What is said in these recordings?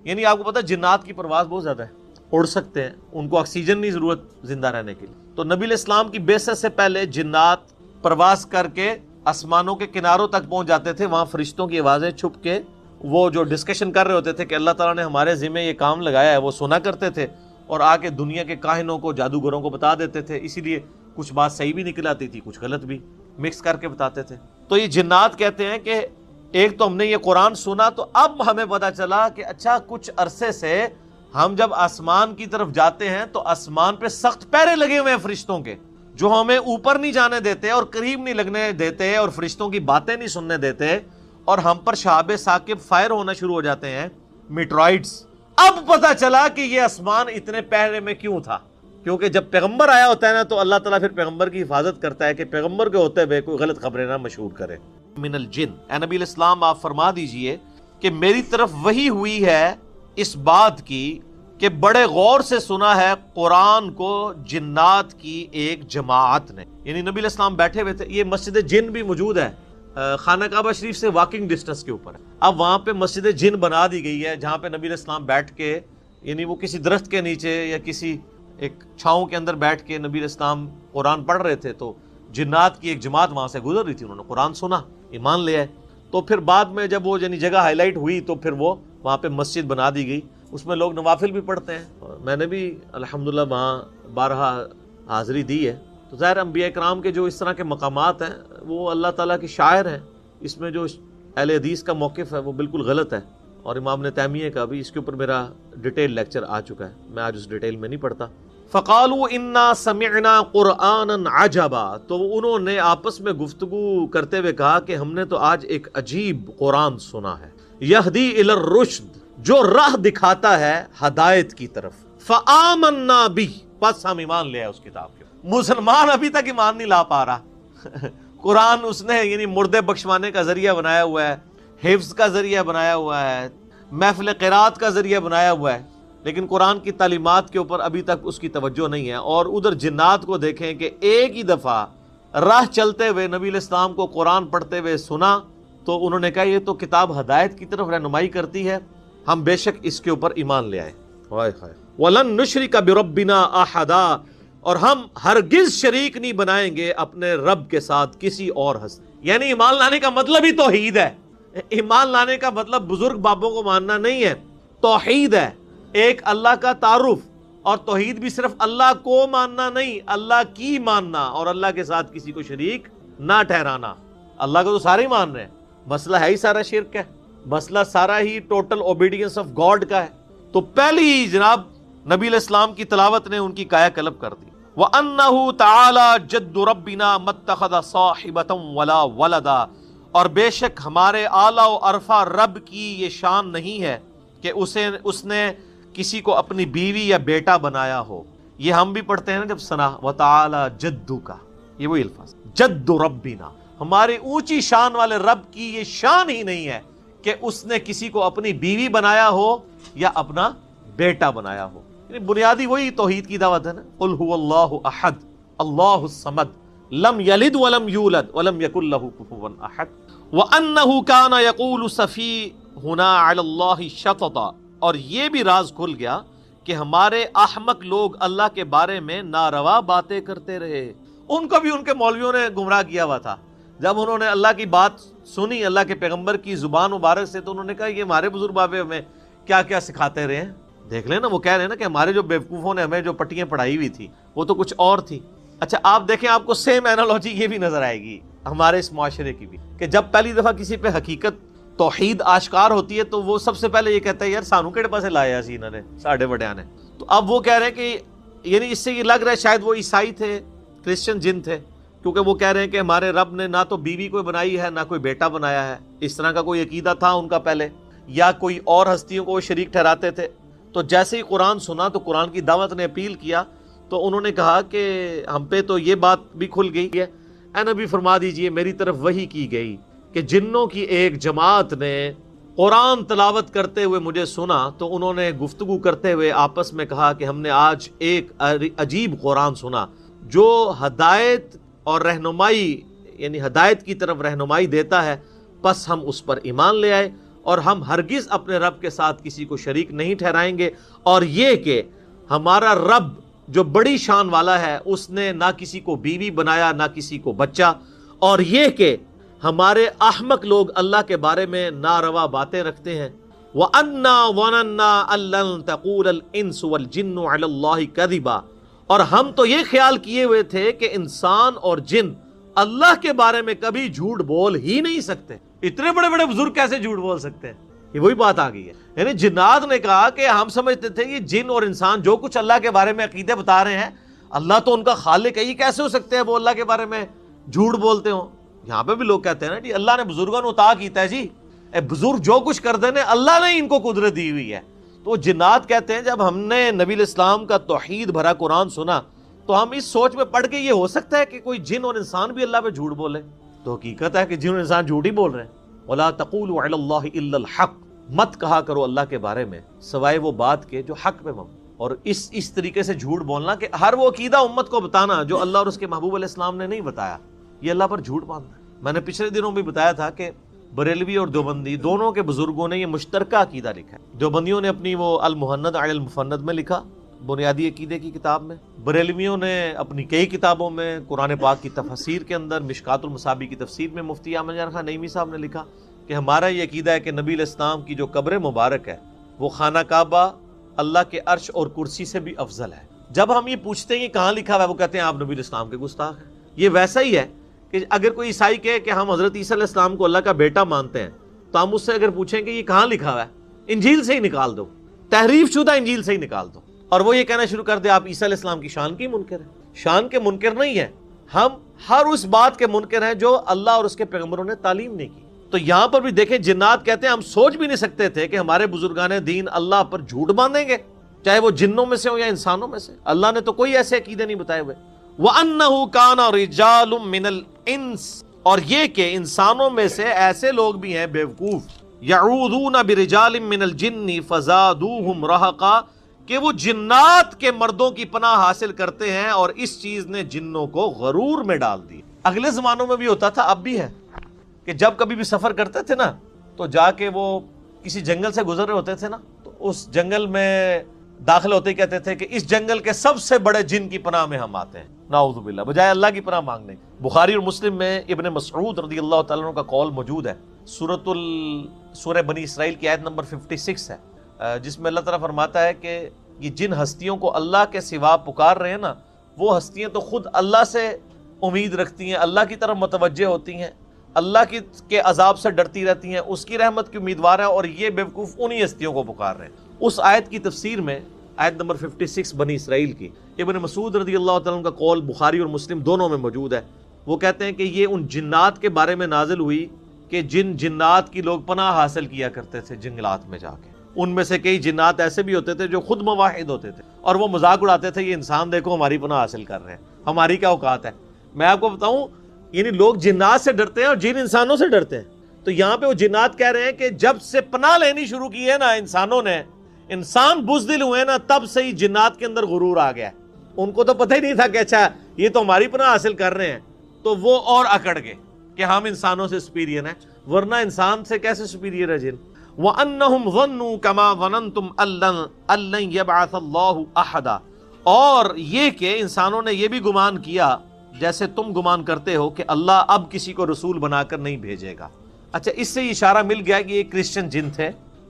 یعنی آپ کو پتا جنات کی پرواز بہت زیادہ ہے، اڑ سکتے ہیں، ان کو آکسیجن نہیں ضرورت زندہ رہنے کے لیے. تو نبی علیہ السلام کی بعثت سے پہلے جنات پرواز کر کے آسمانوں کے کناروں تک پہنچ جاتے تھے. وہاں فرشتوں کی آوازیں چھپ کے وہ جو ڈسکشن کر رہے ہوتے تھے کہ اللہ تعالیٰ نے ہمارے ذمہ یہ کام لگایا ہے، وہ سنا کرتے تھے اور آ کے دنیا کے کاہنوں کو، جادوگروں کو بتا دیتے تھے. اسی لیے کچھ بات صحیح بھی نکل آتی تھی، کچھ غلط بھی، مکس کر کے بتاتے تھے. تو یہ جنات کہتے ہیں کہ ایک تو ہم نے یہ قرآن سنا تو اب ہمیں پتا چلا کہ اچھا کچھ عرصے سے ہم جب آسمان کی طرف جاتے ہیں تو آسمان پہ سخت پہرے لگے ہوئے ہیں فرشتوں کے، جو ہمیں اوپر نہیں جانے دیتے اور قریب نہیں لگنے دیتے اور فرشتوں کی باتیں نہیں سننے دیتے، اور ہم پر شہاب ثاقب فائر ہونا شروع ہو جاتے ہیں، میٹرائڈز. اب پتا چلا کہ یہ آسمان اتنے پہرے میں کیوں تھا، کیونکہ جب پیغمبر آیا ہوتا ہے نا تو اللہ تعالیٰ پھر پیغمبر کی حفاظت کرتا ہے کہ پیغمبر کے ہوتے ہوئے کوئی غلط خبریں نہ مشہور کرے. من الجن، اے نبی علیہ السلام آپ فرما دیجئے کہ میری طرف وحی ہوئی ہے اس بات کی کہ بڑے غور سے سنا ہے قرآن کو جنات کی ایک جماعت نے. یعنی نبی علیہ السلام بیٹھے ہوئے تھے، یہ مسجد جن بھی موجود ہے خانہ کعبہ شریف سے واکنگ ڈسٹنس کے اوپر ہے. اب وہاں پہ مسجد جن بنا دی گئی ہے جہاں پہ نبی علیہ السلام بیٹھ کے، یعنی وہ کسی درخت کے نیچے یا کسی ایک چھاؤں کے اندر بیٹھ کے نبی علیہ السلام قرآن پڑھ رہے تھے، تو جنات کی ایک جماعت وہاں سے گزر رہی تھی، انہوں نے قرآن سنا، ایمان لے آئے. تو پھر بعد میں جب وہ یعنی جگہ ہائی لائٹ ہوئی تو پھر وہ وہاں پہ مسجد بنا دی گئی، اس میں لوگ نوافل بھی پڑھتے ہیں. میں نے بھی الحمدللہ وہاں بارہا حاضری دی ہے. تو ظاہر انبیاء کرام کے جو اس طرح کے مقامات ہیں وہ اللہ تعالیٰ کی شاعر ہیں. اس میں جو اہل حدیث کا موقف ہے وہ بالکل غلط ہے، اور امام ابن تیمیہ کا بھی، اس کے اوپر میرا ڈیٹیل لیکچر آ چکا ہے، میں آج اس ڈیٹیل میں نہیں پڑھتا. فقالوا انا سمعنا قرآنا عجبا، تو انہوں نے آپس میں گفتگو کرتے ہوئے کہا کہ ہم نے تو آج ایک عجیب قرآن سنا ہے، یہدی الی الرشد، جو راہ دکھاتا ہے ہدایت کی طرف. فآمنا بہ، پس ہم ایمان لے آئے اس کتاب کے. مسلمان ابھی تک ایمان نہیں لا پا رہا. قرآن اس نے یعنی مردے بخشوانے کا ذریعہ بنایا ہوا ہے، حفظ کا ذریعہ بنایا ہوا ہے، محفل قرات کا ذریعہ بنایا ہوا ہے، لیکن قرآن کی تعلیمات کے اوپر ابھی تک اس کی توجہ نہیں ہے. اور ادھر جنات کو دیکھیں کہ ایک ہی دفعہ راہ چلتے ہوئے نبی علیہ السلام کو قرآن پڑھتے ہوئے سنا تو انہوں نے کہا یہ تو کتاب ہدایت کی طرف رہنمائی کرتی ہے، ہم بے شک اس کے اوپر ایمان لے آئے. وَلَن نُشْرِكَ بِرَبِّنَا أَحَدًا، اور ہم ہرگز شریک نہیں بنائیں گے اپنے رب کے ساتھ کسی اور ہستی. یعنی ایمان لانے کا مطلب ہی توحید ہے. ایمان لانے کا مطلب بزرگ بابوں کو ماننا نہیں ہے، توحید ہے، ایک اللہ کا تعارف. اور توحید بھی صرف اللہ کو ماننا نہیں، اللہ کی ماننا اور اللہ کے ساتھ کسی کو شریک نہ ٹھہرانا. اللہ کو تو سارے ہی مان رہے ہیں، مسئلہ ہے ہی سارا شرک ہے، مسئلہ سارا ہی ٹوٹل اوبیڈینس آف گاڈ کا ہے. تو پہلی جناب نبی علیہ السلام کی تلاوت نے ان کی کایا کلب کر دی. وَأَنَّهُ تَعَالَى جَدُّ رَبِّنَا مَتَّخَذَ صَاحِبَةً وَلَا وَلَدًا، اور بے شک ہمارے اعلیٰ و عرفہ رب کی یہ شان نہیں ہے کہ اس نے کسی کو اپنی بیوی یا بیٹا بنایا ہو. یہ ہم بھی پڑھتے ہیں نا جب ثنا وَتَعَالَى جَدُّكَ، یہ وہی الفاظ جد ربنا، ہمارے اونچی شان والے رب کی یہ شان ہی نہیں ہے کہ اس نے کسی کو اپنی بیوی بنایا ہو یا اپنا بیٹا بنایا ہو. یعنی بنیادی وہی توحید کی دعوت ہے نا. قل هو اللہ احد اللہ الصمد لم یلد ولم یولد ولم یکن له کفوا احد وانه كان يقول سفیہنا علی اللہ شططا، اور یہ بھی راز کھل گیا کہ ہمارے احمق لوگ اللہ کے بارے میں ناروا باتیں کرتے رہے. ان کو بھی ان کے مولویوں نے گمراہ کیا ہوا تھا. جب انہوں نے اللہ کی بات سنی اللہ کے پیغمبر کی زبان مبارک سے تو انہوں نے کہا یہ ہمارے بزرگ بابے ہمیں کیا کیا سکھاتے رہے ہیں. دیکھ لیں نا، وہ کہہ رہے ہیں نا کہ ہمارے جو بیوقوفوں نے ہمیں جو پٹیاں پڑھائی ہوئی تھی وہ تو کچھ اور تھی. اچھا آپ دیکھیں، آپ کو سیم اینالوجی یہ بھی نظر آئے گی ہمارے اس معاشرے کی بھی، کہ جب پہلی دفعہ کسی پہ حقیقت توحید آشکار ہوتی ہے تو وہ سب سے پہلے یہ کہتا ہے یار سانو کہڑے پاسے لایا سی انہوں نے ساڑھے بڑیاں نے. تو اب وہ کہہ رہے ہیں کہ یعنی اس سے یہ لگ رہا ہے شاید وہ عیسائی تھے، کرسچن جن تھے، کیونکہ وہ کہہ رہے ہیں کہ ہمارے رب نے نہ تو بیوی کوئی بنائی ہے نہ کوئی بیٹا بنایا ہے. اس طرح کا کوئی عقیدہ تھا ان کا پہلے، یا کوئی اور ہستیوں کو وہ شریک ٹھہراتے تھے. تو جیسے ہی قرآن سنا تو قرآن کی دعوت نے اپیل کیا تو انہوں نے کہا کہ ہم پہ تو یہ بات بھی کھل گئی ہے. اے نبی فرما دیجئے میری طرف وحی کی گئی کہ جنوں کی ایک جماعت نے قرآن تلاوت کرتے ہوئے مجھے سنا تو انہوں نے گفتگو کرتے ہوئے آپس میں کہا کہ ہم نے آج ایک عجیب قرآن سنا جو ہدایت اور رہنمائی یعنی ہدایت کی طرف رہنمائی دیتا ہے، پس ہم اس پر ایمان لے آئے اور ہم ہرگز اپنے رب کے ساتھ کسی کو شریک نہیں ٹھہرائیں گے، اور یہ کہ ہمارا رب جو بڑی شان والا ہے اس نے نہ کسی کو بیوی بنایا نہ کسی کو بچہ، اور یہ کہ ہمارے احمق لوگ اللہ کے بارے میں ناروا باتیں رکھتے ہیں۔ وَأَنَّا ظَنَنَّا أَن لَّن تَقُولَ الْإِنسُ وَالْجِنُّ عَلَى اللَّهِ كَذِبًا، اور ہم تو یہ خیال کیے ہوئے تھے کہ انسان اور جن اللہ کے بارے میں کبھی جھوٹ بول ہی نہیں سکتے۔ اتنے بڑے بڑے بزرگ کیسے جھوٹ بول سکتے ہیں؟ یہ وہی بات آ گئی ہے۔ یعنی جنات نے کہا کہ ہم سمجھتے تھے کہ جن اور انسان جو کچھ اللہ کے بارے میں عقیدے بتا رہے ہیں، اللہ تو ان کا خالق ہے، یہ کیسے ہو سکتے ہیں وہ اللہ کے بارے میں جھوٹ بولتے ہوں؟ یہاں پہ بھی لوگ کہتے ہیں نا جی اللہ نے بزرگوں نے عطا کیتا ہے، جی اے بزرگ جو کچھ کر دینے اللہ نے ان کو قدرت دی ہوئی ہے۔ تو جنات کہتے ہیں جب ہم نے نبی الاسلام کا توحید بھرا قرآن سنا تو ہم اس سوچ میں پڑھ کے یہ ہو سکتا ہے کہ کوئی جن اور انسان بھی اللہ پہ جھوٹ بولے؟ تو حقیقت ہے کہ جن اور انسان جھوٹ ہی بول رہے ہیں۔ وَلَا تَقُولُوا عَلَى اللَّهِ إِلَّا الْحَقِّ، مت کہا کرو اللہ کے بارے میں سوائے وہ بات کے جو حق پہ مبنی۔ اور اس طریقے سے جھوٹ بولنا کہ ہر وہ عقیدہ امت کو بتانا جو اللہ اور اس کے محبوب علیہ السلام نے نہیں بتایا، یہ اللہ پر جھوٹ باندھنا ہے۔ میں نے پچھلے دنوں بھی بتایا تھا کہ بریلوی اور دیوبندی دونوں کے بزرگوں نے یہ مشترکہ عقیدہ لکھا ہے۔ دیوبندیوں نے اپنی وہ المحند علی المفند میں لکھا، بنیادی عقیدے کی کتاب میں۔ بریلویوں نے اپنی کئی کتابوں میں، قرآن پاک کی تفسیر کے اندر، مشکات المصابیح کی تفسیر میں مفتی احمد جان خان نعیمی صاحب نے لکھا کہ ہمارا یہ عقیدہ ہے کہ نبی علیہ السلام کی جو قبر مبارک ہے وہ خانہ کعبہ اللہ کے عرش اور کرسی سے بھی افضل ہے۔ جب ہم یہ پوچھتے ہیں کہ کہاں لکھا ہوا ہے، وہ کہتے ہیں آپ نبی علیہ السلام کے گستاخ ہیں۔ یہ ویسا ہی ہے کہ اگر کوئی عیسائی کہے کہ ہم حضرت عیسیٰ علیہ السلام کو اللہ کا بیٹا مانتے ہیں تو ہم اس سے اگر پوچھیں کہ یہ کہاں لکھا ہوا ہے، انجیل سے ہی نکال دو، تحریف شدہ انجیل سے ہی نکال دو، اور وہ یہ کہنا شروع کر دے آپ عیسیٰ علیہ السلام کی شان کی منکر ہیں۔ شان کے منکر نہیں ہے، ہم ہر اس بات کے منکر ہیں جو اللہ اور اس کے پیغمبروں نے تعلیم نہیں کی۔ تو یہاں پر بھی دیکھیں جنات کہتے ہیں ہم سوچ بھی نہیں سکتے تھے کہ ہمارے بزرگان دین اللہ پر جھوٹ باندھیں گے، چاہے وہ جنوں میں سے ہو یا انسانوں میں سے۔ اللہ نے تو کوئی ایسے عقیدے نہیں بتائے ہوئے۔ وَأَنَّهُ كَانَ رِجَالٌ مِّنَ الْإِنسِ، اور یہ کہ انسانوں میں سے ایسے لوگ بھی ہیں بیوقوف، يَعُوذُونَ بِرِجَالٍ مِّنَ الْجِنِّ فَزَادُوهُمْ رَهَقًا، کہ وہ جنات کے مردوں کی پناہ حاصل کرتے ہیں اور اس چیز نے جنوں کو غرور میں ڈال دی۔ اگلے زمانوں میں بھی ہوتا تھا، اب بھی ہے، کہ جب کبھی بھی سفر کرتے تھے نا تو جا کے وہ کسی جنگل سے گزر رہے ہوتے تھے نا تو اس جنگل میں داخل ہوتے ہی کہتے تھے کہ اس جنگل کے سب سے بڑے جن کی پناہ میں ہم آتے ہیں، نعوذ باللہ، بجائے اللہ کی پناہ مانگنے۔ بخاری اور مسلم میں ابن مسعود رضی اللہ تعالیٰ عنہ کا قول موجود ہے، سورہ بنی اسرائیل کی آیت نمبر 56 ہے، جس میں اللہ تعالیٰ فرماتا ہے کہ یہ جن ہستیوں کو اللہ کے سوا پکار رہے ہیں نا، وہ ہستیاں تو خود اللہ سے امید رکھتی ہیں، اللہ کی طرف متوجہ ہوتی ہیں، اللہ کے عذاب سے ڈرتی رہتی ہیں، اس کی رحمت کی امیدوار ہیں، اور یہ بیوقوف انہی ہستیوں کو پکار رہے ہیں۔ اس آیت کی تفسیر میں، آیت نمبر 56 بنی اسرائیل کی، ابن مسعود رضی اللہ تعالیٰ عنہ کا قول بخاری اور مسلم دونوں میں موجود ہے۔ وہ کہتے ہیں کہ یہ ان جنات کے بارے میں نازل ہوئی کہ جن جنات کی لوگ پناہ حاصل کیا کرتے تھے جنگلات میں جا کے۔ ان میں سے کئی جنات ایسے بھی ہوتے تھے جو خود مواحد ہوتے تھے اور وہ مذاق اڑاتے تھے، یہ انسان دیکھو ہماری پناہ حاصل کر رہے ہیں، ہماری کیا اوقات ہے۔ میں آپ کو بتاؤں، یعنی لوگ جنات سے ڈرتے ہیں اور جن انسانوں سے ڈرتے ہیں۔ تو یہاں پہ وہ جنات کہہ رہے ہیں کہ جب سے پناہ لینی شروع کی ہے نا انسانوں نے، انسان بزدل ہوئے نا، تب سے ہی جنات کے اندر غرور آ گیا۔ ان کو تو پتہ ہی نہیں تھا کہ اچھا یہ تو ہماری پناہ حاصل کر رہے ہیں، تو وہ اور اکڑ گئے کہ ہم انسانوں سے سپیریئر ہیں، ورنہ انسان سے کیسے سپیریئر ہے جن۔ وَأَنَّهُمْ ظَنُّوا كَمَا ظَنَنْتُمْ أَن لَّن يَبْعَثَ اللَّهُ أَحَدًا، اور یہ کہ انسانوں نے یہ بھی گمان کیا جیسے تم گمان کرتے ہو کہ اللہ اب کسی کو رسول بنا کر نہیں بھیجے گا۔ اچھا، اس سے اشارہ مل گیا کہ یہ کرسچن جن تھے،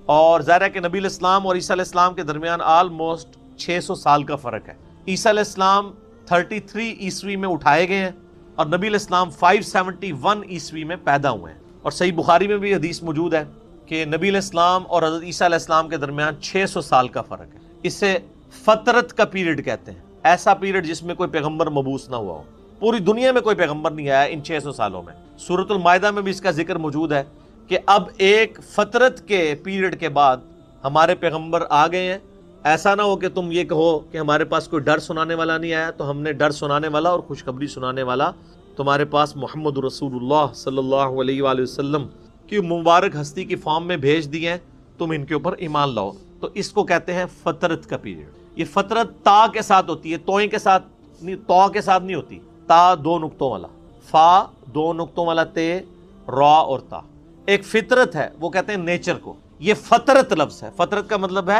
اور ظاہر ہے کہ نبی علیہ السلام اور عیسیٰ علیہ السلام کے درمیان آلموسٹ 600 سال کا فرق ہے۔ عیسیٰ علیہ السلام 33 عیسوی میں اٹھائے گئے ہیں اور نبی علیہ السلام 571 عیسوی میں پیدا ہوئے ہیں، اور صحیح بخاری میں بھی حدیث موجود ہے کہ نبی علیہ السلام اور حضرت عیسیٰ علیہ السلام کے درمیان 600 سال کا فرق ہے۔ اسے فترت کا پیریڈ کہتے ہیں، ایسا پیریڈ جس میں کوئی پیغمبر مبعوث نہ ہوا ہو، پوری دنیا میں کوئی پیغمبر نہیں آیا ان 600 سالوں میں۔ سورۃ المائدہ میں بھی اس کا ذکر موجود ہے کہ اب ایک فترت کے پیریڈ کے بعد ہمارے پیغمبر آ گئے ہیں، ایسا نہ ہو کہ تم یہ کہو کہ ہمارے پاس کوئی ڈر سنانے والا نہیں آیا، تو ہم نے ڈر سنانے والا اور خوشخبری سنانے والا تمہارے پاس محمد رسول اللہ صلی اللہ علیہ وآلہ وسلم کی مبارک ہستی کی فارم میں بھیج دی ہیں، تم ان کے اوپر ایمان لاؤ۔ تو اس کو کہتے ہیں فترت کا پیریڈ۔ یہ فترت تا کے ساتھ ہوتی ہے، توئیں کے ساتھ نہیں، تو کے ساتھ نہیں ہوتی، تا 2 نقطوں والا، فا 2 نقطوں والا تے، را اور تا۔ ایک فطرت ہے، وہ کہتے ہیں نیچر کو، یہ فطرت لفظ ہے، فطرت کا مطلب ہے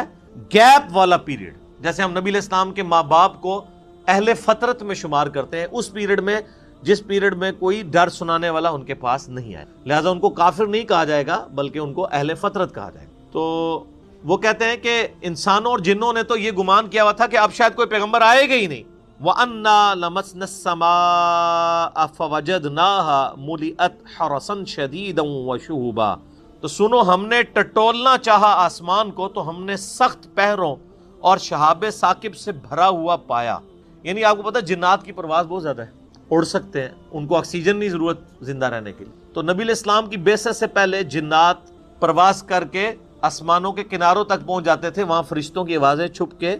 گیپ والا پیریڈ، جیسے ہم نبی علیہ السلام کے ماں باپ کو اہل فطرت میں شمار کرتے ہیں، اس پیریڈ میں جس پیریڈ میں کوئی ڈر سنانے والا ان کے پاس نہیں آئے، لہٰذا ان کو کافر نہیں کہا جائے گا بلکہ ان کو اہل فطرت کہا جائے گا۔ تو وہ کہتے ہیں کہ انسانوں اور جنوں نے تو یہ گمان کیا ہوا تھا کہ اب شاید کوئی پیغمبر آئے گا ہی نہیں۔ وَأَنَّا لَمَسْنَا السَّمَاءَ فَوَجَدْنَاهَا مُلِئَتْ حَرَسًا شَدِيدًا وَشُهُبًا، تو سنو ہم نے ٹٹولنا چاہا آسمان کو تو ہم نے سخت پہروں اور شہاب ثاقب سے بھرا ہوا پایا۔ یعنی آپ کو پتہ جنات کی پرواز بہت زیادہ ہے، اڑ سکتے ہیں، ان کو آکسیجن نہیں ضرورت زندہ رہنے کے لیے۔ تو نبی علیہ السلام کی بعثت سے پہلے جنات پرواز کر کے آسمانوں کے کناروں تک پہنچ جاتے تھے، وہاں فرشتوں کی آوازیں چھپ کے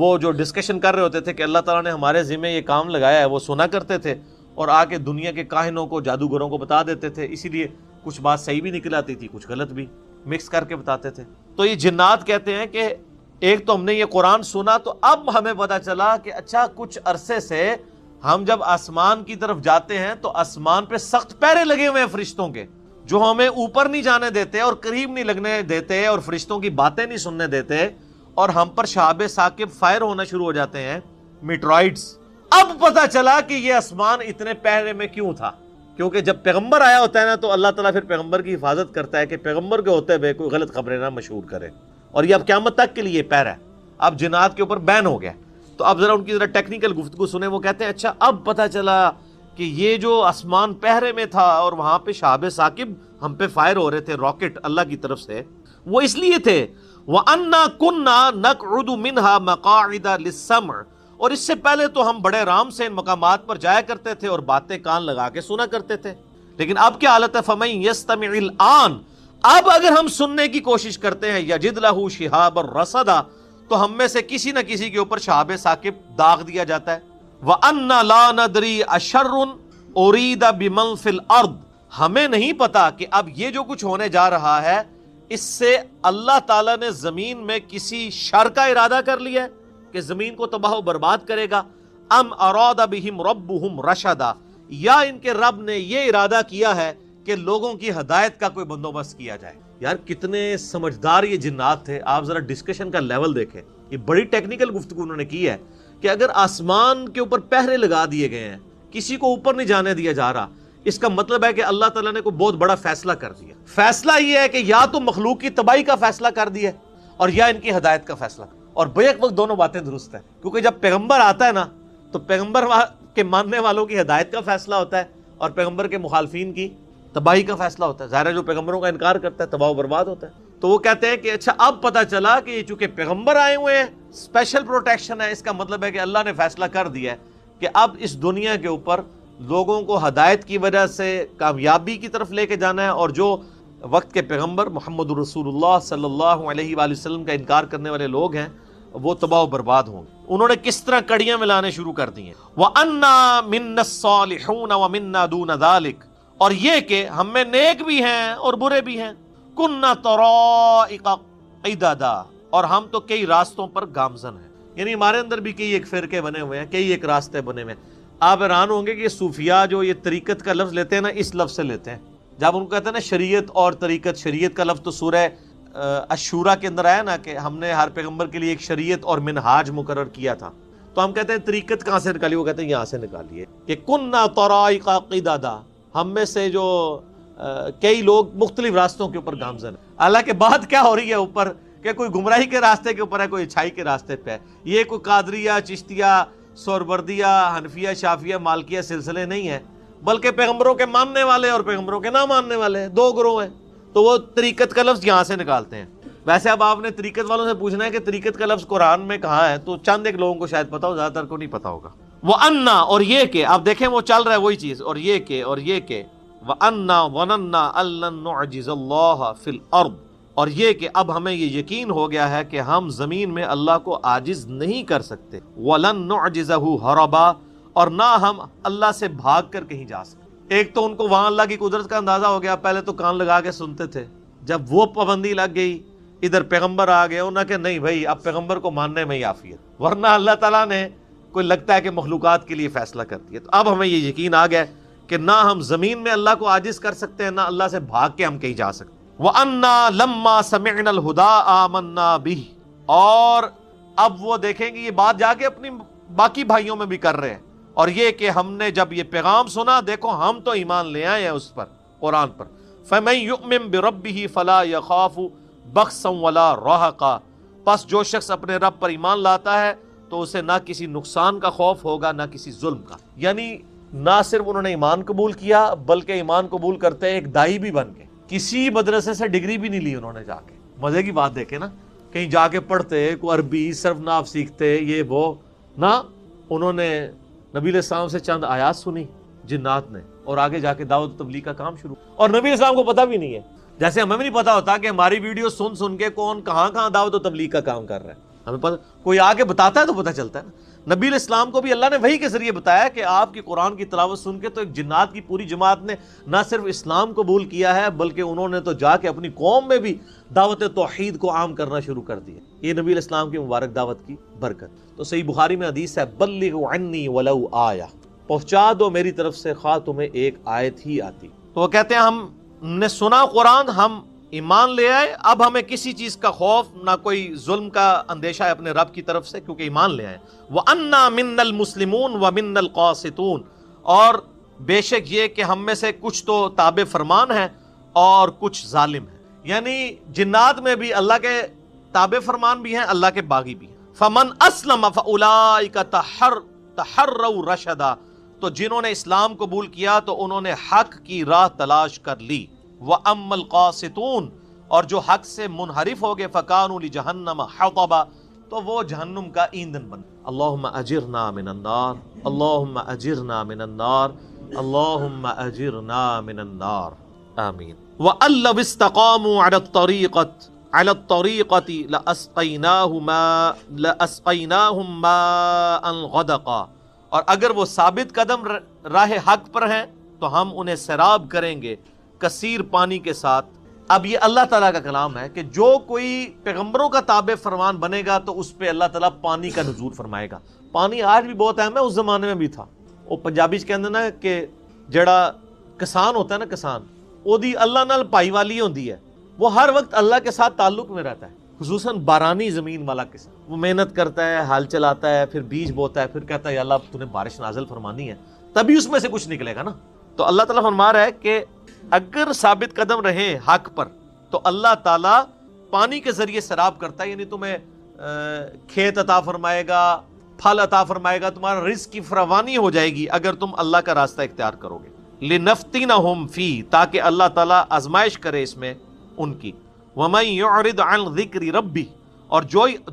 وہ جو ڈسکشن کر رہے ہوتے تھے کہ اللہ تعالیٰ نے ہمارے ذمہ یہ کام لگایا ہے، وہ سنا کرتے تھے اور آ کے دنیا کے کاہنوں کو، جادوگروں کو بتا دیتے تھے، اسی لیے کچھ بات صحیح بھی نکل آتی تھی، کچھ غلط بھی، مکس کر کے بتاتے تھے۔ تو یہ جنات کہتے ہیں کہ ایک تو ہم نے یہ قرآن سنا تو اب ہمیں پتہ چلا کہ اچھا کچھ عرصے سے ہم جب آسمان کی طرف جاتے ہیں تو آسمان پہ سخت پہرے لگے ہوئے ہیں فرشتوں کے، جو ہمیں اوپر نہیں جانے دیتے اور قریب نہیں لگنے دیتے اور فرشتوں کی باتیں نہیں سننے دیتے، اور ہم پر شہاب ثاقب فائر ہونا شروع ہو جاتے ہیں، میٹرائڈز۔ اب پتہ چلا کہ یہ آسمان اتنے پہرے میں کیوں تھا، کیونکہ جب پیغمبر آیا ہوتا ہے نا تو اللہ تعالیٰ پھر پیغمبر کی حفاظت کرتا ہے کہ پیغمبر کے ہوتے ہوئے کوئی غلط خبریں نہ مشہور کرے، اور یہ اب قیامت تک کے لیے پہرا ہے، اب جنات کے اوپر بین ہو گیا۔ تو اب ذرا ان کی ذرا ٹیکنیکل گفتگو سنیں، وہ کہتے ہیں اچھا اب پتہ چلا کہ یہ جو آسمان پہرے میں تھا اور وہاں پہ شہاب ثاقب ہم پہ فائر ہو رہے تھے راکٹ اللہ کی طرف سے، وہ اس لیے تھے وَأَنَّا كُنَّا نَقْعُدُ مِنْهَا مَقَاعِدَ لِلسَّمْعِ، اور اس سے پہلے تو ہم بڑے آرام سے ان مقامات پر جایا کرتے تھے اور باتیں کان لگا کے سنا کرتے تھے، لیکن اب کیا حالت ہے؟ فَمَن يَسْتَمِعِ الْآنَ، اب اگر ہم سننے کی کوشش کرتے ہیں يَجِدْ لَهُ شِهَابًا رَصَدًا، تو ہم میں سے کسی نہ کسی کے اوپر شہاب ثاقب داغ دیا جاتا ہے۔ وَأَنَّا لَا نَدْرِي أَشَرٌ أُرِيدَ بِمَن فِي الْأَرْضِ، ہمیں نہیں پتا کہ اب یہ جو کچھ ہونے جا رہا ہے اس سے اللہ تعالیٰ نے زمین میں کسی شر کا ارادہ کر لیا ہے کہ زمین کو تباہ و برباد کرے گا، ام اراد بہم ربہم رشدا، یا ان کے رب نے یہ ارادہ کیا ہے کہ لوگوں کی ہدایت کا کوئی بندوبست کیا جائے۔ یار کتنے سمجھدار یہ جنات تھے، آپ ذرا ڈسکشن کا لیول دیکھیں، یہ بڑی ٹیکنیکل گفتگو انہوں نے کی ہے کہ اگر آسمان کے اوپر پہرے لگا دیے گئے ہیں، کسی کو اوپر نہیں جانے دیا جا رہا، اس کا مطلب ہے کہ اللہ تعالیٰ نے کوئی بہت بڑا فیصلہ کر دیا۔ فیصلہ یہ ہے کہ یا تو مخلوق کی تباہی کا فیصلہ کر دیا اور یا ان کی ہدایت کا فیصلہ، اور بیک وقت دونوں باتیں درست ہیں، کیونکہ جب پیغمبر آتا ہے نا تو پیغمبر کے ماننے والوں کی ہدایت کا فیصلہ ہوتا ہے اور پیغمبر کے مخالفین کی تباہی کا فیصلہ ہوتا ہے۔ ظاہر ہے جو پیغمبروں کا انکار کرتا ہے تباہ و برباد ہوتا ہے۔ تو وہ کہتے ہیں کہ اچھا اب پتہ چلا کہ یہ چونکہ پیغمبر آئے ہوئے ہیں، اسپیشل پروٹیکشن ہے، اس کا مطلب ہے کہ اللہ نے فیصلہ کر دیا ہے کہ اب اس دنیا کے اوپر لوگوں کو ہدایت کی وجہ سے کامیابی کی طرف لے کے جانا ہے، اور جو وقت کے پیغمبر محمد رسول اللہ صلی اللہ علیہ وآلہ وسلم کا انکار کرنے والے لوگ ہیں وہ تباہ و برباد ہوں گے۔ انہوں نے کس طرح کڑیاں ملانے شروع کر دی ہیں۔ وَأَنَّا مِنَّا الصَّالِحُونَ وَمِنَّا دُونَ ذَلِكَ، اور یہ کہ ہم میں نیک بھی ہیں اور برے بھی ہیں۔ كُنَّا طَرَائِقَ قِدَدًا، اور ہم تو کئی راستوں پر گامزن ہیں، یعنی ہمارے اندر بھی کئی ایک فرقے بنے ہوئے ہیں، کئی ایک راستے بنے ہوئے ہیں۔ آپ حیران ہوں گے کہ یہ صوفیاء جو یہ طریقت کا لفظ لیتے ہیں نا، اس لفظ سے لیتے ہیں۔ جب ان کو کہتے ہیں نا شریعت اور طریقت، شریعت کا لفظ تو سورہ الشورى کے اندر آیا نا کہ ہم نے ہر پیغمبر کے لیے ایک شریعت اور منہاج مقرر کیا تھا، تو ہم کہتے ہیں طریقت کہاں سے نکالی؟ وہ کہتے ہیں یہاں سے نکالیے کہ کُنَّا طَرَائِقَ قِدَدًا، ہم میں سے جو کئی لوگ مختلف راستوں کے اوپر گامزن ہیں۔ حالانکہ بات کیا ہو رہی ہے اوپر کہ کوئی گمراہی کے راستے کے اوپر ہے، کوئی اچھائی کے راستے پہ ہے۔ یہ کوئی قادریہ، چشتیہ، سوربردیہ، حنفیہ، شافیہ، مالکیہ سلسلے نہیں ہیں، بلکہ پیغمبروں کے ماننے والے اور پیغمبروں کے نہ ماننے والے دو گروہ ہیں۔ تو وہ طریقت کا لفظ یہاں سے نکالتے ہیں۔ ویسے اب آپ نے طریقت والوں سے پوچھنا ہے کہ طریقت کا لفظ قرآن میں کہاں ہے، تو چند ایک لوگوں کو شاید پتا ہو، زیادہ تر کو نہیں پتا ہوگا۔ وَأَنَّا، اور یہ کہ آپ دیکھیں وہ چل رہا ہے وہی چیز، اور یہ کہ وَأَنَّا وَنَنَّا أَلَّن نُعْجِزَ اللَّهَ فِي الْأَرْضِ، اور یہ کہ اب ہمیں یہ یقین ہو گیا ہے کہ ہم زمین میں اللہ کو عاجز نہیں کر سکتے۔ وَلَن نُعْجِزَهُ هَرَبًا، اور نہ ہم اللہ سے بھاگ کر کہیں جا سکتے۔ ایک تو ان کو وہاں اللہ کی قدرت کا اندازہ ہو گیا، پہلے تو کان لگا کے سنتے تھے، جب وہ پابندی لگ گئی، ادھر پیغمبر آ گئے، انہوں نے کہ نہیں بھائی اب پیغمبر کو ماننے میں ہی عافیت، ورنہ اللہ تعالیٰ نے کوئی لگتا ہے کہ مخلوقات کے لیے فیصلہ کر دیا۔ تو اب ہمیں یہ یقین آ گیا کہ نہ ہم زمین میں اللہ کو عاجز کر سکتے ہیں، نہ اللہ سے بھاگ کے ہم کہیں جا سکتے. وَأَنَّا لَمَّا سَمِعْنَا الْهُدَىٰ آمَنَّا بِهِ، اور اب وہ دیکھیں گے یہ بات جا کے اپنی باقی بھائیوں میں بھی کر رہے ہیں، اور یہ کہ ہم نے جب یہ پیغام سنا دیکھو ہم تو ایمان لے آئے ہیں اس پر، قرآن پر. فَمَن يُؤْمِن بِرَبِّهِ فَلَا يَخَافُ بَخْسًا وَلَا رَهَقًا، پس جو شخص اپنے رب پر ایمان لاتا ہے تو اسے نہ کسی نقصان کا خوف ہوگا نہ کسی ظلم کا. یعنی نہ صرف انہوں نے ایمان قبول کیا بلکہ ایمان قبول کرتے ایک دائی بھی بن گئے. کسی مدرسے سے ڈگری بھی نہیں لی انہوں نے، جا کے مزے کی بات دیکھیں نا، کہیں جا کے پڑھتے کوئی عربی صرف ناف سیکھتے یہ وہ نہ، انہوں نے نبی علیہ السلام سے چند آیات سنی جنات نے اور آگے جا کے دعوت تبلیغ کا کام شروع. اور نبی علیہ السلام کو پتہ بھی نہیں ہے، جیسے ہمیں بھی نہیں پتا ہوتا کہ ہماری ویڈیو سن سن کے کون کہاں دعوت و تبلیغ کا کام کر رہا ہے. ہمیں پتہ، کوئی آ کے بتاتا ہے تو پتہ چلتا ہے نا. نبی علیہ السلام کو بھی اللہ نے وحی کے ذریعے بتایا کہ آپ کی قرآن کی تلاوت سن کے تو ایک جنات کی پوری جماعت نے نہ صرف اسلام قبول کیا ہے بلکہ انہوں نے تو جا کے اپنی قوم میں بھی دعوت توحید کو عام کرنا شروع کر دیا. یہ نبی علیہ السلام کی مبارک دعوت کی برکت. تو صحیح بخاری میں حدیث ہے، بلغوا عنی ولو آیہ، پہنچا دو میری طرف سے خواہ تمہیں ایک آیت ہی آتی. تو وہ کہتے ہیں ہم نے سنا قرآن، ہم ایمان لے آئے، اب ہمیں کسی چیز کا خوف نہ کوئی ظلم کا اندیشہ ہے اپنے رب کی طرف سے کیونکہ ایمان لے آئے. وَأَنَّا مِنَّا الْمُسْلِمُونَ وَمِنَّا الْقَاسِطُونَ، اور بے شک یہ کہ ہم میں سے کچھ تو تابع فرمان ہیں اور کچھ ظالم ہیں. یعنی جنات میں بھی اللہ کے تابع فرمان بھی ہیں، اللہ کے باغی بھی ہیں. فَمَنْ أَسْلَمَ فَأُولَٰئِكَ تَحَرَّوْا رَشَدًا، تو جنہوں نے اسلام قبول کیا تو انہوں نے حق کی راہ تلاش کر لی. وَأَمَّا الْقَاسِطُونَ، اور جو حق سے منحرف ہو گئے، فَكَانُوا لِجَهَنَّمَ حَطَبًا، تو وہ جہنم کا ایندھن بن. اللہم اجرنا من النار، اللہم اجرنا من النار، اللہم اجرنا من النار، آمین. وَأَن لَّوْ اسْتَقَامُوا عَلَى الطَّرِيقَةِ لَأَسْقَيْنَاهُم مَّاءً غَدَقًا، اور اگر وہ ثابت قدم راہ حق پر ہیں تو ہم انہیں سیراب کریں گے کثیر پانی کے ساتھ. اب یہ اللہ تعالیٰ کا کلام ہے کہ جو کوئی پیغمبروں کا تابع فرمان بنے گا تو اس پہ اللہ تعالیٰ پانی کا نزول فرمائے گا. پانی آج بھی بہت اہم ہے، اس زمانے میں بھی تھا. وہ پنجابی چ کہندے نا کہ جڑا کسان ہوتا ہے نا، کسان وہ دی اللہ نال پائی والی ہوندی ہے، وہ ہر وقت اللہ کے ساتھ تعلق میں رہتا ہے، خصوصاً بارانی زمین والا کسان. وہ محنت کرتا ہے، ہل چلاتا ہے، پھر بیج بوتا ہے، پھر کہتا ہے یا اللہ تو نے بارش نازل فرمانی ہے، تبھی اس میں سے کچھ نکلے گا نا. تو اللہ تعالیٰ فرما رہا ہے کہ اگر ثابت قدم رہے حق پر تو اللہ تعالیٰ پانی کے ذریعے سیراب کرتا ہے، یعنی تمہیں کھیت عطا فرمائے گا، پھل عطا فرمائے گا، تمہارا رزق کی فراوانی ہو جائے گی اگر تم اللہ کا راستہ اختیار کرو گے. لِنَفْتِنَهُمْ فِيهِ، تاکہ اللہ تعالیٰ آزمائش کرے اس میں ان کی. وَمَن يُعْرِضْ عَنْ ذِكْرِ رَبِّهِ، اور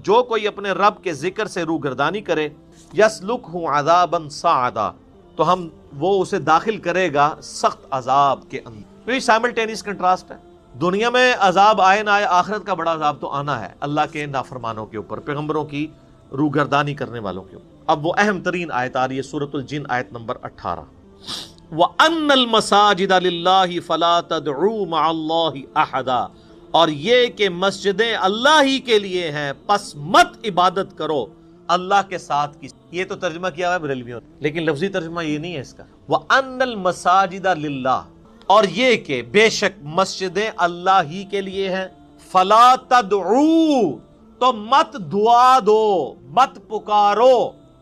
جو کوئی اپنے رب کے ذکر سے روگردانی کرے، يَسْلُكْهُ عَذَابًا صَعَدًا، تو ہم وہ اسے داخل کرے گا سخت عذاب کے اندر. تو یہ سائملٹینیس کنٹراسٹ ہے. دنیا میں عذاب آئے نہ آئے، آخرت کا بڑا عذاب تو آنا ہے اللہ کے نافرمانوں کے اوپر، پیغمبروں کی روگردانی کرنے والوں کے اوپر. اب وہ اہم ترین آیت آ رہی ہے، سورۃ الجن آیت نمبر 18. وَأَنَّ الْمَسَاجِدَ لِلَّهِ فَلَا تَدْعُوا مَعَ اللَّهِ أَحَدًا، اور یہ کہ مسجدیں اللہ ہی کے لیے ہیں پس مت عبادت کرو اللہ کے ساتھ کسی. یہ تو ترجمہ کیا ہوا ہے بریلویوں نے، لیکن لفظی ترجمہ یہ نہیں ہے اس کا. وَأَنَّ الْمَسَاجِدَ لِلَّهِ، اور یہ کہ بے شک مسجدیں اللہ ہی کے لیے ہیں. فَلَا تَدْعُوا، تو مت دعا دو، مت پکارو.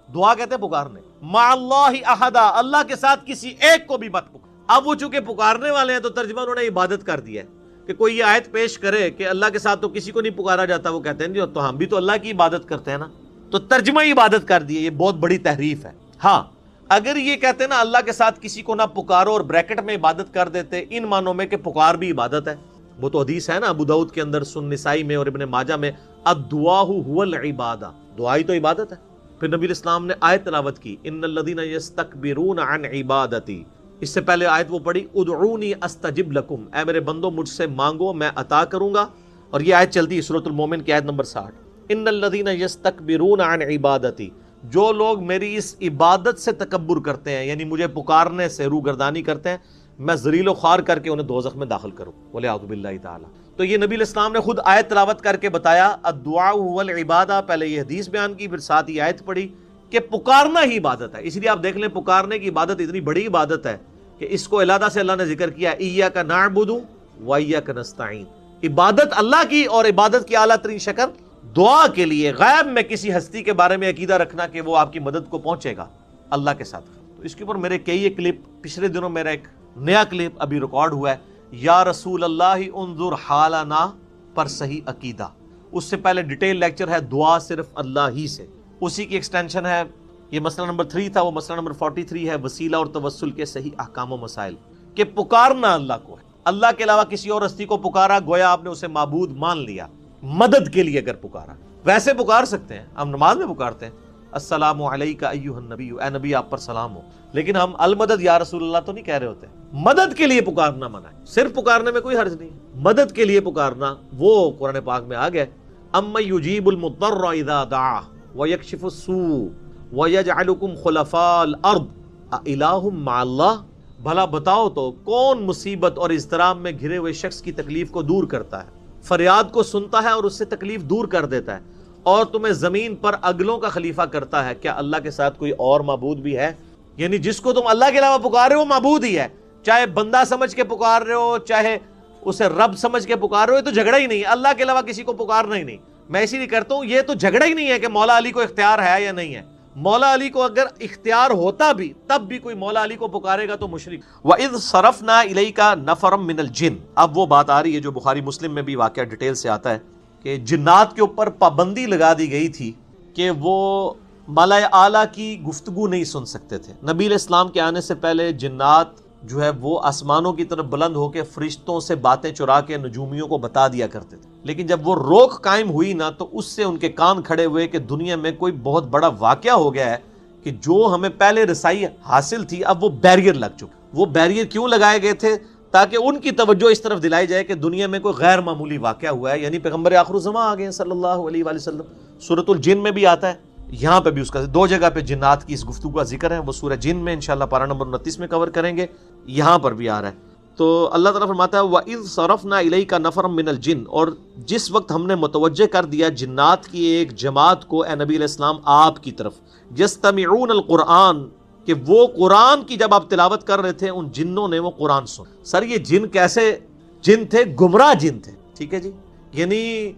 دعا کہتے ہیں پکارنے. مَعَ اللَّهِ أَحَدًا، اللہ کے ساتھ کسی ایک کو بھی مت پکارو. اب وہ چونکہ پکارنے والے ہیں تو ترجمہ انہوں نے عبادت کر دیا ہے کہ کوئی یہ آیت پیش کرے کہ اللہ کے ساتھ تو کسی کو نہیں پکارا جاتا، وہ کہتے ہیں تو ہم بھی تو اللہ کی عبادت کرتے ہیں نا، تو ترجمہ عبادت کر دیے. یہ بہت بڑی تحریف ہے. ہاں اگر یہ کہتے ہیں نا اللہ کے ساتھ کسی کو نہ پکارو اور بریکٹ میں عبادت کر دیتے ان معنوں میں کہ پکار بھی عبادت ہے. وہ تو حدیث ہے نا ابو داؤد کے اندر، سنن نسائی میں اور ابن ماجہ میں، الدعاء هو العبادہ، دعائی تو عبادت ہے. پھر نبی اسلام نے آیت تلاوت کی، ان الذین یستکبرون عن عبادتی. اس سے پہلے آیت وہ پڑھی، ادعونی استجب لکم، اے میرے بندو مجھ سے مانگو میں عطا کروں گا. اور یہ آیت چلتی ہے سورۃ المومن کی آیت نمبر 60. ان الذین یستکبرون عن عبادتی، جو لوگ میری اس عبادت سے تکبر کرتے ہیں، یعنی مجھے پکارنے سے روگردانی کرتے ہیں، میں ذلیل و خوار کر کے انہیں دوزخ میں داخل کروں، والعیاذ باللہ تعالی. تو یہ نبی علیہ السلام نے خود آیت تلاوت کر کے بتایا، الدعاء هو العبادہ. پہلے یہ حدیث بیان کی، پھر ساتھ ہی آیت پڑھی کہ پکارنا ہی عبادت ہے. اس لیے آپ دیکھ لیں پکارنے کی عبادت اتنی بڑی عبادت ہے کہ اس کو علیحدہ سے اللہ نے ذکر کیا ایاک نعبد و ایاک نستعین، عبادت اللہ کی اور عبادت کی اعلیٰ ترین شکل دعا کے لیے، غیب میں کسی ہستی کے بارے میں عقیدہ رکھنا کہ وہ آپ کی مدد کو پہنچے گا اللہ کے ساتھ۔ تو اس کے اوپر میرے کئی کلپ، پچھلے دنوں میرا ایک نیا کلپ ابھی ریکارڈ ہوا ہے، یا رسول اللہ انظر حالنا پر صحیح عقیدہ۔ اس سے پہلے ڈیٹیل لیکچر ہے دعا صرف اللہ ہی سے، اسی کی ایکسٹینشن ہے، یہ مسئلہ نمبر 3 تھا، وہ مسئلہ نمبر 43 ہے، وسیلہ اور توسل کے صحیح احکام و مسائل، کہ پکارنا اللہ کو ہے، اللہ کے علاوہ کسی اور ہستی کو پکارا گویا آپ نے اسے معبود مان لیا۔ مدد کے لیے اگر پکارا، ویسے پکار سکتے ہیں، ہم نماز میں پکارتے ہیں السلام علیک ایھا النبی، اے نبی آپ پر سلام ہو، لیکن ہم المدد یا رسول اللہ تو نہیں کہہ رہے ہوتے۔ مدد کے لیے پکارنا منع ہے، صرف پکارنے میں کوئی حرج نہیں، مدد کے لیے پکارنا وہ قرآن پاک میں آ گیا، اَمَّن يُجِيبُ الْمُضْطَرَّ إِذَا دَعَاهُ وَيَكْشِفُ السُّوءَ وَيَجْعَلُكُمْ خُلَفَاءَ الْأَرْضِ أَإِلَٰهٌ مَّعَ اللَّهِ، بھلا بتاؤ تو کون مصیبت اور اضطراب میں گھرے ہوئے شخص کی تکلیف کو دور کرتا ہے، فریاد کو سنتا ہے اور اس سے تکلیف دور کر دیتا ہے، اور تمہیں زمین پر اگلوں کا خلیفہ کرتا ہے، کیا اللہ کے ساتھ کوئی اور معبود بھی ہے؟ یعنی جس کو تم اللہ کے علاوہ پکار رہے ہو وہ معبود ہی ہے، چاہے بندہ سمجھ کے پکار رہے ہو، چاہے اسے رب سمجھ کے پکار رہے ہو، تو جھگڑا ہی نہیں ہے، اللہ کے علاوہ کسی کو پکارنا ہی نہیں۔ میں اسی لیے کرتا ہوں، یہ تو جھگڑا ہی نہیں ہے کہ مولا علی کو اختیار ہے یا نہیں ہے، مولا علی کو اگر اختیار ہوتا بھی تب بھی کوئی مولا علی کو پکارے گا تو مشرک۔ وَإِذْ صَرَفْنَا إِلَيْكَ نَفَرًا مِّنَ الْجِنِّ، اب وہ بات آ رہی ہے جو بخاری مسلم میں بھی واقعہ ڈیٹیل سے آتا ہے کہ جنات کے اوپر پابندی لگا دی گئی تھی کہ وہ ملائے اعلیٰ کی گفتگو نہیں سن سکتے تھے۔ نبی علیہ السلام کے آنے سے پہلے جنات جو ہے وہ آسمانوں کی طرف بلند ہو کے فرشتوں سے باتیں چرا کے نجومیوں کو بتا دیا کرتے تھے، لیکن جب وہ روک قائم ہوئی نا تو اس سے ان کے کان کھڑے ہوئے کہ دنیا میں کوئی بہت بڑا واقعہ ہو گیا ہے کہ جو ہمیں پہلے رسائی حاصل تھی اب وہ بیریئر لگ چکے۔ وہ بیریئر کیوں لگائے گئے تھے؟ تاکہ ان کی توجہ اس طرف دلائی جائے کہ دنیا میں کوئی غیر معمولی واقعہ ہوا ہے، یعنی پیغمبر آخر الزمان آ گئے ہیں صلی اللہ علیہ وآلہ وسلم۔ سورۃ الجن میں بھی آتا ہے، یہاں پہ بھی اس کا دو جگہ پہ جنات کی اس گفتگو کا ذکر ہے، وہ سورہ جن میں انشاءاللہ پارہ نمبر 29 میں کور کریں گے، یہاں پر بھی آ رہا ہے۔ تو اللہ تعالیٰ فرماتا ہے وَإِذْ صَرَفْنَا إِلَيْكَ نَفَرًا مِّنَ الْجِنِّ، اور جس وقت ہم نے متوجہ کر دیا جنات کی ایک جماعت کو اے نبی علیہ السلام آپ کی طرف، يَسْتَمِعُونَ الْقُرْآنَ، کہ وہ قرآن کی جب آپ تلاوت کر رہے تھے ان جنوں نے وہ قرآن سن۔ سر یہ جن کیسے جن تھے؟ گمراہ جن تھے، ٹھیک ہے جی، یعنی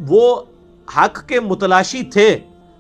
وہ حق کے متلاشی تھے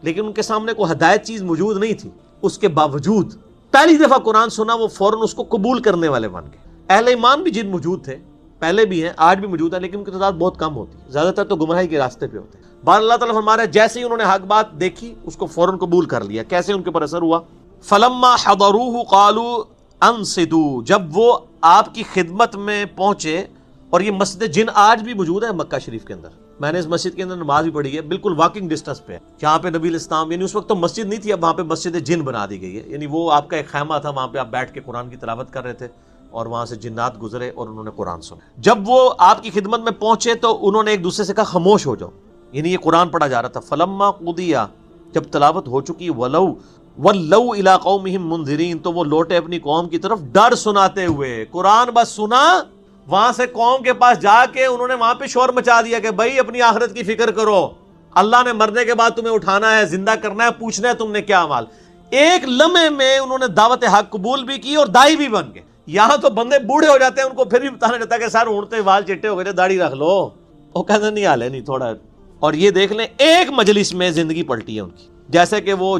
لیکن ان کے سامنے کوئی ہدایت چیز موجود نہیں تھی، اس کے باوجود پہلی دفعہ قرآن سنا وہ فوراً اس کو قبول کرنے والے بن گئے۔ اہل ایمان بھی جن موجود تھے، پہلے بھی ہیں، آج بھی موجود ہیں، لیکن ان کی تعداد بہت کم ہوتی ہے، زیادہ تر تو گمراہی کے راستے پہ ہوتے ہیں۔ بہر اللہ تعالیٰ فرما رہا ہے جیسے ہی انہوں نے حق بات دیکھی اس کو فوراً قبول کر لیا۔ کیسے ان کے پر اثر ہوا؟ فلما حضروہ قالوا انصتوا، جب وہ آپ کی خدمت میں پہنچے، اور یہ مسجد جن آج بھی موجود ہے مکہ شریف کے اندر، میں نے اس مسجد کے اندر نماز بھی پڑھی ہے، بالکل واکنگ ڈسٹنس پہ ہے جہاں پہ نبی علیہ السلام، یعنی اس وقت تو مسجد نہیں تھی، اب وہاں پہ مسجد جن بنا دی گئی ہے، یعنی وہ آپ کا ایک خیمہ تھا، وہاں پہ آپ بیٹھ کے قرآن کی تلاوت کر رہے تھے اور وہاں سے جنات گزرے اور انہوں نے قرآن سنا۔ جب وہ آپ کی خدمت میں پہنچے تو انہوں نے ایک دوسرے سے کہا خاموش ہو جاؤ، یعنی یہ قرآن پڑھا جا رہا تھا۔ فلما قضیا، جب تلاوت ہو چکی، ولو الی قومہم منذرین، تو وہ لوٹے اپنی قوم کی طرف ڈر سناتے ہوئے۔ قرآن بس سنا، وہاں سے قوم کے پاس جا کے انہوں نے وہاں پہ شور مچا دیا کہ بھائی اپنی آخرت کی فکر کرو، اللہ نے مرنے کے بعد تمہیں اٹھانا ہے، زندہ کرنا ہے، پوچھنا ہے تم نے کیا عمل۔ ایک لمحے میں انہوں نے دعوت حق قبول بھی کی اور دائی بھی بن گئے۔ یہاں تو بندے بوڑھے ہو جاتے ہیں، ان کو پھر بھی بتانا چاہتا ہے کہ سر اونٹتے وال چٹے ہو گئے، داڑھی رکھ لو، وہ کہتے نہیں حال ہے نہیں تھوڑا۔ اور یہ دیکھ لیں ایک مجلس میں زندگی پلٹی ہے ان کی، جیسے کہ وہ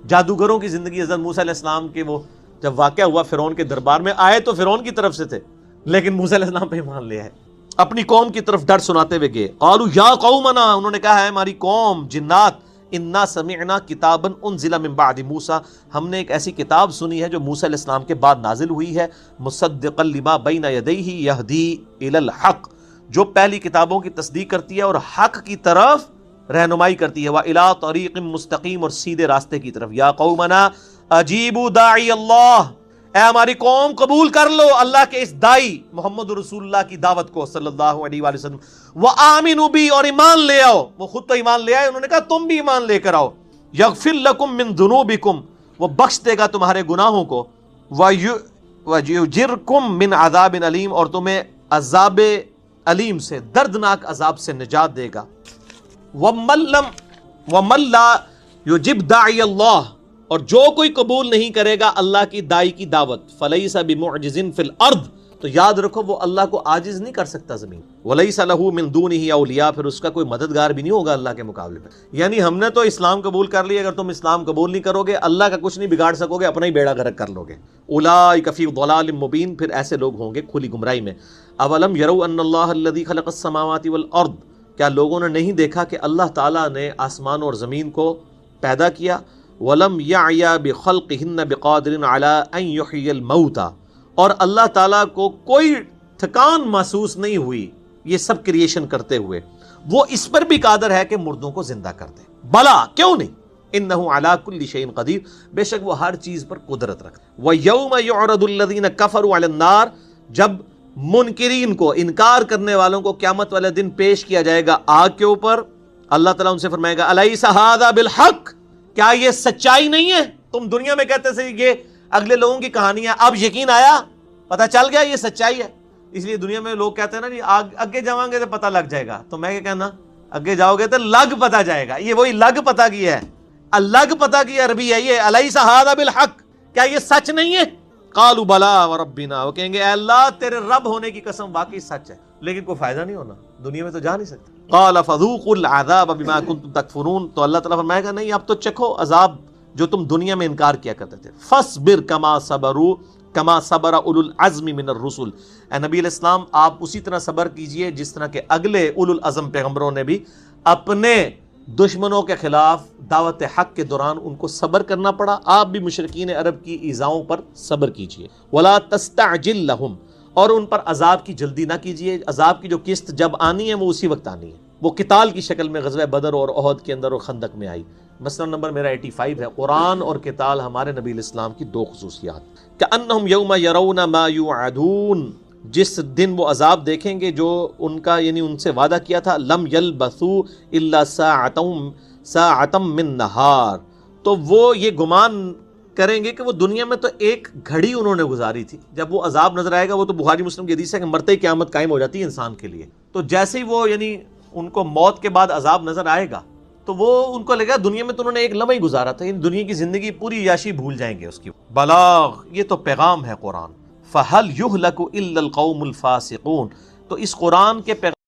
جادوگروں کی زندگی حضرت موسیٰ علیہ السلام کے وہ جب واقعہ ہوا فرعون کے دربار میں، آئے تو فرعون کی طرف سے تھے لیکن موسیٰ علیہ السلام پہ ایمان لیا ہے، اپنی قوم کی طرف ڈر سناتے ہوئے گئے۔ قالوا یا قومنا، انہوں نے کہا ہے ہماری قوم، جنات، انا سمعنا کتابا انزل من بعد موسیٰ، ہم نے ایک ایسی کتاب سنی ہے جو موسیٰ علیہ السلام کے بعد نازل ہوئی ہے، مصدقا لما بین یدیہ یہدی الی الحق، جو پہلی کتابوں کی تصدیق کرتی ہے اور حق کی طرف رہنمائی کرتی ہے، وَإِلَىٰ طَرِيقٍ مستقیم، اور سیدھے راستے کی طرف۔ یا قومنا اجیبوا داعی اللہ، اے ہماری قوم قبول کر لو اللہ کے اس دائی محمد رسول اللہ کی دعوت کو صلی اللہ علیہ وآلہ وسلم، وآمنوا بی، اور ایمان لے آؤ۔ وہ خود تو ایمان لے آئے، انہوں نے کہا تم بھی ایمان لے کر آؤ۔ یغفر لکم من ذنوبکم، وہ بخش دے گا تمہارے گناہوں کو، ویجرکم من عذاب علیم، اور تمہیں عذاب علیم سے، دردناک عذاب سے نجات دے گا۔ وَمَن لَّا يُجِبْ دَاعِيَ اللَّهِ، اور جو کوئی قبول نہیں کرے گا اللہ کی دائی کی دعوت فلیس بمعجز فی الارض، تو یاد رکھو وہ اللہ کو عاجز نہیں کر سکتا زمین، ولیس لہ من دونہ اولیاء، پھر اس کا کوئی مددگار بھی نہیں ہوگا اللہ کے مقابلے میں۔ یعنی ہم نے تو اسلام قبول کر لیا، اگر تم اسلام قبول نہیں کرو گے اللہ کا کچھ نہیں بگاڑ سکو گے، اپنا ہی بیڑا غرق کر لو گے۔ اولئک فی ضلال مبین، پھر ایسے لوگ ہوں گے کھلی گمراہی میں۔ اولم یروا ان اللہ الذی خلق السماوات والارض، کیا لوگوں نے نہیں دیکھا کہ اللہ تعالیٰ نے آسمان اور زمین کو پیدا کیا؟ وَلَمْ يَعْيَا بِخَلْقِهِنَّ بِقَادِرٍ عَلَىٰ أَن يُحْيِيَ الْمَوْتَىٰ، اور اللہ تعالیٰ کو کوئی تھکان محسوس نہیں ہوئی یہ سب کریشن کرتے ہوئے، وہ اس پر بھی قادر ہے کہ مردوں کو زندہ کر دے۔ بلا، کیوں نہیں، اِنَّهُ عَلَىٰ كُلِّ شَيْءٍ قَدِيرٌ، بے شک وہ ہر چیز پر قدرت رکھتا ہے۔ وَيَوْمَ يُعْرَضُ الَّذِينَ كَفَرُوا عَلَى النَّارِ، جب منکرین کو، انکار کرنے والوں کو قیامت والے دن پیش کیا جائے گا آگ کے اوپر، اللہ تعالیٰ ان سے فرمائے گا الیس ھذا بالحق، کیا یہ سچائی نہیں ہے؟ تم دنیا میں کہتے تھے یہ اگلے لوگوں کی کہانیاں، اب یقین آیا، پتہ چل گیا یہ سچائی ہے۔ اس لیے دنیا میں لوگ کہتے ہیں نا جی اگے جاؤں گے تو پتہ لگ جائے گا، تو میں کیا کہنا، اگے جاؤ گے تو لگ پتہ جائے گا۔ یہ وہی لگ پتہ کی ہے، الگ پتہ کی عربی ہے یہ، الیس ھذا بالحق، کیا یہ سچ نہیں ہے؟ قالوا بلا وربنا، وہ کہیں گے اے اللہ تیرے رب ہونے کی قسم واقعی سچ ہے، لیکن کوئی فائدہ نہیں ہونا، دنیا میں تو جا نہیں سکتے۔ قال فذوقوا العذاب بما کنتم تکفرون، تو اللہ تعالیٰ فرمائے گا نہیں اب تو چکھو عذاب جو تم دنیا میں انکار کیا کرتے تھے۔ فاصبر کما صبروا کما صبر اولو العزم من الرسل، اے نبی علیہ السلام آپ اسی طرح صبر کیجئے جس طرح کہ اگلے اولو العزم پیغمبروں نے بھی اپنے دشمنوں کے خلاف دعوت حق کے دوران ان کو صبر کرنا پڑا، آپ بھی مشرکین عرب کی ایذاؤں پر صبر کیجئے۔ ولا تستعجل لهم، اور ان پر عذاب کی جلدی نہ کیجئے، عذاب کی جو قسط جب آنی ہے وہ اسی وقت آنی ہے، وہ قتال کی شکل میں غزوہ بدر اور احد کے اندر اور خندق میں آئی۔ مسئلہ نمبر میرا 85 ہے، قرآن اور قتال ہمارے نبی علیہ السلام کی دو خصوصیات۔ کأنہم یوم یرون ما یوعدون، جس دن وہ عذاب دیکھیں گے جو ان کا یعنی ان سے وعدہ کیا تھا، لم یلبثوا الا ساعۃ من نہار، تو وہ یہ گمان کریں گے کہ وہ دنیا میں تو ایک گھڑی انہوں نے گزاری تھی، جب وہ عذاب نظر آئے گا، وہ تو بخاری مسلم کی حدیث ہے کہ مرتے ہی قیامت قائم ہو جاتی ہے انسان کے لیے، تو جیسے ہی وہ یعنی ان کو موت کے بعد عذاب نظر آئے گا تو وہ ان کو لگا دنیا میں تو انہوں نے ایک لمحہ ہی گزارا تھا، یعنی دنیا کی زندگی پوری عیاشی بھول جائیں گے اس کی۔ بلاغ، یہ تو پیغام ہے قرآن۔ فَهَلْ يُهْلَكُ إِلَّا الْقَوْمُ الْفَاسِقُونَ، تو اس قرآن کے پیغام